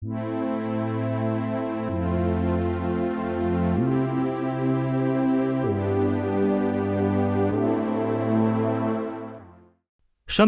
山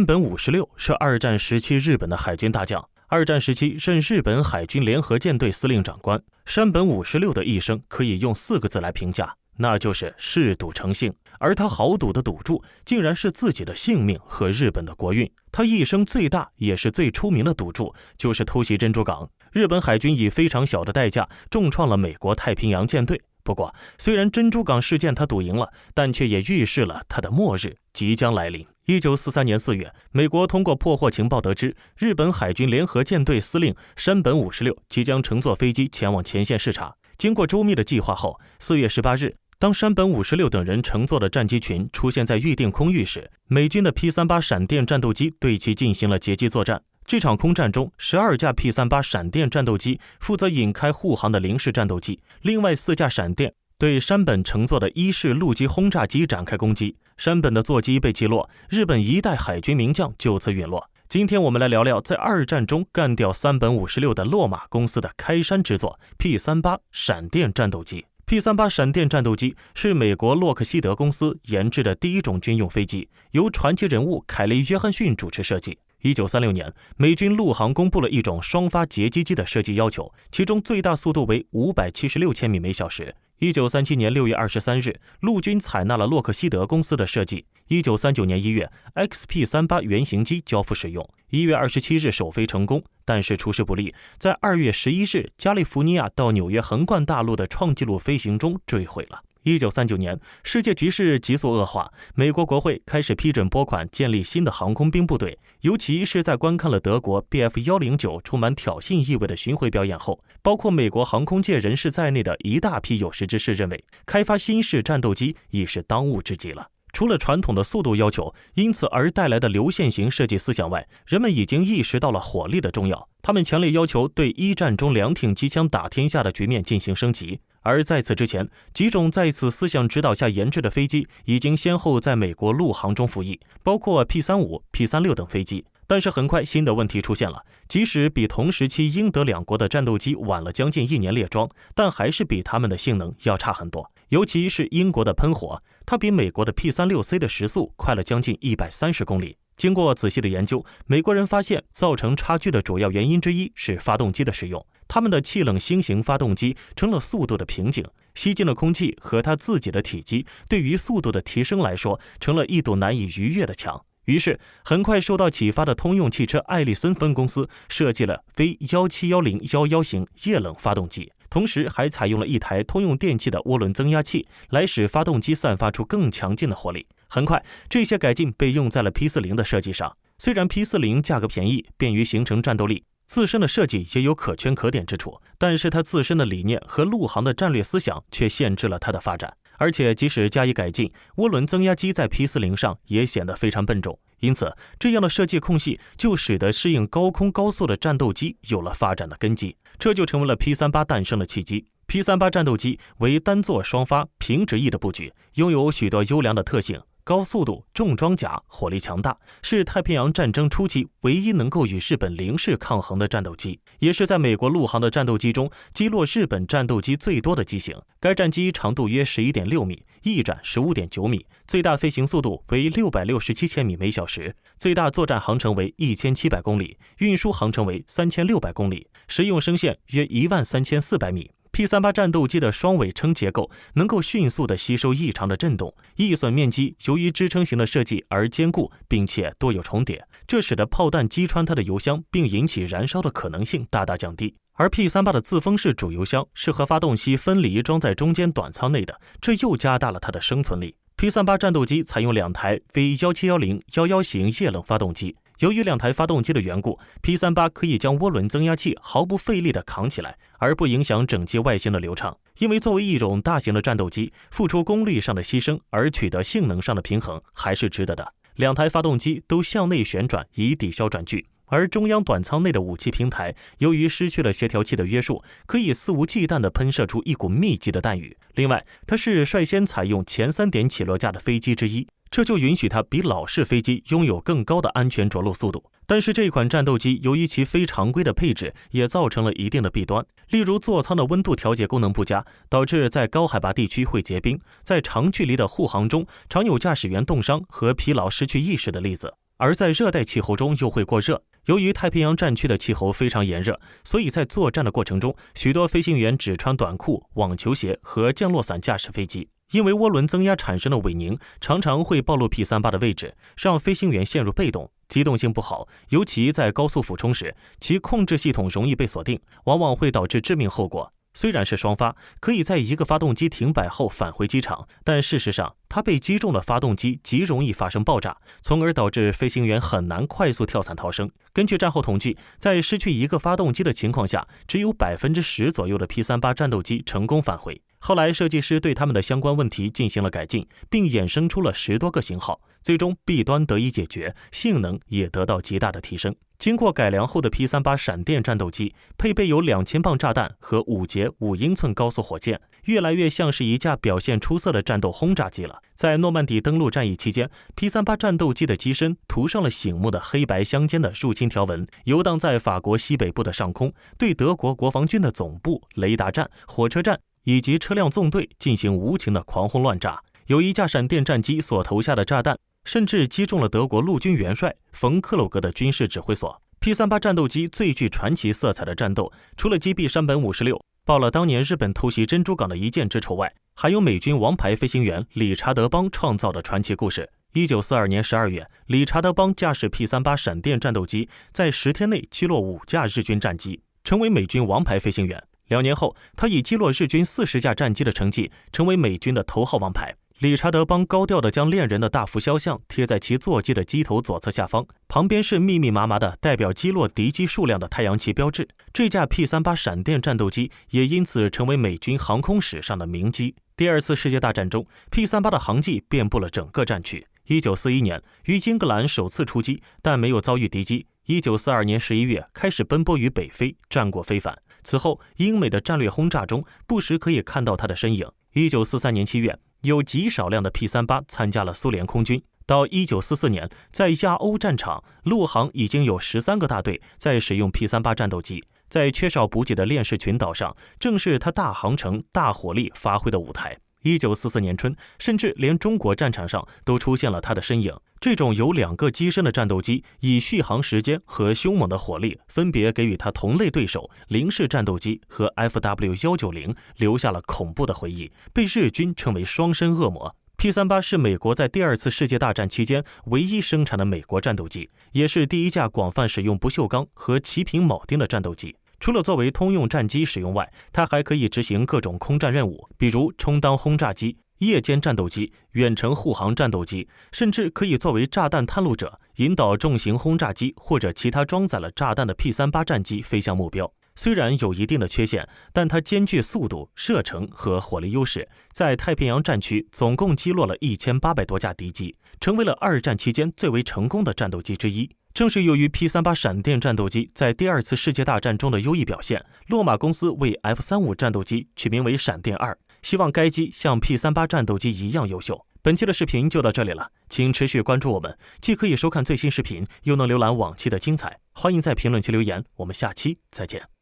本五十六是二战时期日本的海军大将，二战时期任日本海军联合舰队司令长官。山本五十六的一生可以用4个字来评价，那就是嗜赌成性。而他豪赌的赌注竟然是自己的性命和日本的国运。他一生最大也是最出名的赌注就是偷袭珍珠港。日本海军以非常小的代价重创了美国太平洋舰队。不过，虽然珍珠港事件他赌赢了，但却也预示了他的末日即将来临。1943年4月，美国通过破获情报得知，日本海军联合舰队司令山本五十六即将乘坐飞机前往前线视察。经过周密的计划后，4月18日，当山本五十六等人乘坐的战机群出现在预定空域时，美军的 P-38 闪电战斗机对其进行了截击作战。这场空战中，12架 P-38 闪电战斗机负责引开护航的零式战斗机，另外4架闪电对山本乘坐的1式陆基轰炸机展开攻击。山本的座机被击落，日本一代海军名将就此陨落。今天我们来聊聊在二战中干掉山本五十六的洛马公司的开山之作 P-38 闪电战斗机。P-38 闪电战斗机是美国洛克希德公司研制的第一种军用飞机，由传奇人物凯利·约翰逊主持设计。1936年，美军陆航公布了一种双发截击机的设计要求，其中最大速度为576千米每小时。1937年6月23日，陆军采纳了洛克希德公司的设计。1939年1月 ，XP-38 原型机交付使用。1月27日首飞成功，但是出师不利，在2月11日加利福尼亚到纽约横贯大陆的创纪录飞行中坠毁了。1939年，世界局势急速恶化，美国国会开始批准拨款建立新的航空兵部队，尤其是在观看了德国 Bf-109 充满挑衅意味的巡回表演后，包括美国航空界人士在内的一大批有识之士认为，开发新式战斗机已是当务之急了。除了传统的速度要求，因此而带来的流线型设计思想外，人们已经意识到了火力的重要。他们强烈要求对一战中2挺机枪打天下的局面进行升级。而在此之前，几种在此思想指导下研制的飞机已经先后在美国陆航中服役，包括 P-35、P-36 等飞机。但是很快新的问题出现了，即使比同时期英德两国的战斗机晚了将近1年列装，但还是比他们的性能要差很多。尤其是英国的喷火，它比美国的 P-36C 的时速快了将近130公里。经过仔细的研究，美国人发现造成差距的主要原因之一是发动机的使用。他们的气冷新型发动机成了速度的瓶颈，吸进了空气和它自己的体积，对于速度的提升来说，成了一堵难以逾越的墙。于是，很快受到启发的通用汽车艾利森分公司设计了非171011型液冷发动机，同时还采用了一台通用电气的涡轮增压器，来使发动机散发出更强劲的火力。很快，这些改进被用在了 P-40 的设计上。虽然 P-40 价格便宜，便于形成战斗力，自身的设计也有可圈可点之处，但是它自身的理念和陆航的战略思想却限制了它的发展。而且即使加以改进，涡轮增压机在 P-40 上也显得非常笨重，因此这样的设计空隙就使得适应高空高速的战斗机有了发展的根基，这就成为了 P-38 诞生的契机。P-38 战斗机为单座双发平直翼的布局，拥有许多优良的特性，高速度、重装甲、火力强大，是太平洋战争初期唯一能够与日本零式抗衡的战斗机，也是在美国陆航的战斗机中击落日本战斗机最多的机型。该战机长度约 11.6 米，翼展 15.9 米，最大飞行速度为667千米每小时，最大作战航程为1700公里，运输航程为3600公里，实用升限约13400米。P-38 战斗机的双尾撑结构能够迅速地吸收异常的震动，翼损面积由于支撑型的设计而坚固，并且多有重叠，这使得炮弹击穿它的油箱并引起燃烧的可能性大大降低。而 P-38 的自封式主油箱是和发动机分离装在中间短舱内的，这又加大了它的生存力。P-38 战斗机采用2台非171011型液冷发动机。由于2台发动机的缘故， P-38 可以将涡轮增压器毫不费力地扛起来，而不影响整机外形的流畅。因为作为一种大型的战斗机，付出功率上的牺牲而取得性能上的平衡还是值得的。2台发动机都向内旋转以抵消转距，而中央短舱内的武器平台由于失去了协调器的约束，可以肆无忌惮地喷射出一股密集的弹雨。另外，它是率先采用前3点起落架的飞机之一。这就允许它比老式飞机拥有更高的安全着陆速度。但是这款战斗机由于其非常规的配置，也造成了一定的弊端，例如座舱的温度调节功能不佳，导致在高海拔地区会结冰，在长距离的护航中常有驾驶员冻伤和疲劳失去意识的例子。而在热带气候中又会过热，由于太平洋战区的气候非常炎热，所以在作战的过程中，许多飞行员只穿短裤、网球鞋和降落伞驾驶飞机。因为涡轮增压产生的尾凝常常会暴露 P-38 的位置，让飞行员陷入被动，机动性不好，尤其在高速俯冲时，其控制系统容易被锁定，往往会导致致命后果。虽然是双发，可以在一个发动机停摆后返回机场，但事实上，它被击中的发动机极容易发生爆炸，从而导致飞行员很难快速跳伞逃生。根据战后统计，在失去一个发动机的情况下，只有 10% 左右的 P-38 战斗机成功返回。后来设计师对他们的相关问题进行了改进，并衍生出了10多个型号，最终弊端得以解决，性能也得到极大的提升。经过改良后的 P-38 闪电战斗机配备有2000磅炸弹和5节5英寸高速火箭，越来越像是一架表现出色的战斗轰炸机了。在诺曼底登陆战役期间， P-38 战斗机的机身涂上了醒目的黑白相间的入侵条纹，游荡在法国西北部的上空，对德国国防军的总部、雷达站、火车站以及车辆纵队进行无情的狂轰乱炸。有一架闪电战机所投下的炸弹甚至击中了德国陆军元帅冯克鲁格的军事指挥所。 P-38 战斗机最具传奇色彩的战斗，除了击毙山本56，报了当年日本偷袭珍珠港的一箭之仇外，还有美军王牌飞行员理查德·邦创造的传奇故事。1942年12月，理查德·邦驾驶 P-38 闪电战斗机在10天内击落5架日军战机，成为美军王牌飞行员。2年后，他以击落日军40架战机的成绩，成为美军的头号王牌。理查德·邦高调地将恋人的大幅肖像贴在其座机的机头左侧下方，旁边是密密麻麻的代表击落敌机数量的太阳旗标志。这架 P-38 闪电战斗机也因此成为美军航空史上的名机。第2次世界大战中， P-38 的航迹遍布了整个战区。1941年于英格兰首次出击，但没有遭遇敌机。1942年11月开始奔波于北非，战果非凡。此后，英美的战略轰炸中不时可以看到他的身影。1943年7月，有极少量的 P-38 参加了苏联空军。到1944年，在亚欧战场，陆航已经有13个大队在使用 P-38 战斗机。在缺少补给的链式群岛上，正是它大航程、大火力发挥的舞台。1944年春，甚至连中国战场上都出现了它的身影。这种有2个机身的战斗机，以续航时间和凶猛的火力，分别给予它同类对手零式战斗机和 FW-190留下了恐怖的回忆，被日军称为双身恶魔。P-38 是美国在第2次世界大战期间唯一生产的美国战斗机，也是第一架广泛使用不锈钢和齐平铆钉的战斗机。除了作为通用战机使用外，它还可以执行各种空战任务，比如充当轰炸机、夜间战斗机、远程护航战斗机，甚至可以作为炸弹探路者，引导重型轰炸机或者其他装载了炸弹的 P-38 战机飞向目标。虽然有一定的缺陷，但它兼具速度、射程和火力优势，在太平洋战区总共击落了1800多架敌机，成为了2战期间最为成功的战斗机之一。正是由于 P-38 闪电战斗机在第2次世界大战中的优异表现，洛马公司为 F-35 战斗机取名为闪电2，希望该机像 P-38 战斗机一样优秀。本期的视频就到这里了，请持续关注我们，既可以收看最新视频，又能浏览往期的精彩。欢迎在评论区留言，我们下期再见。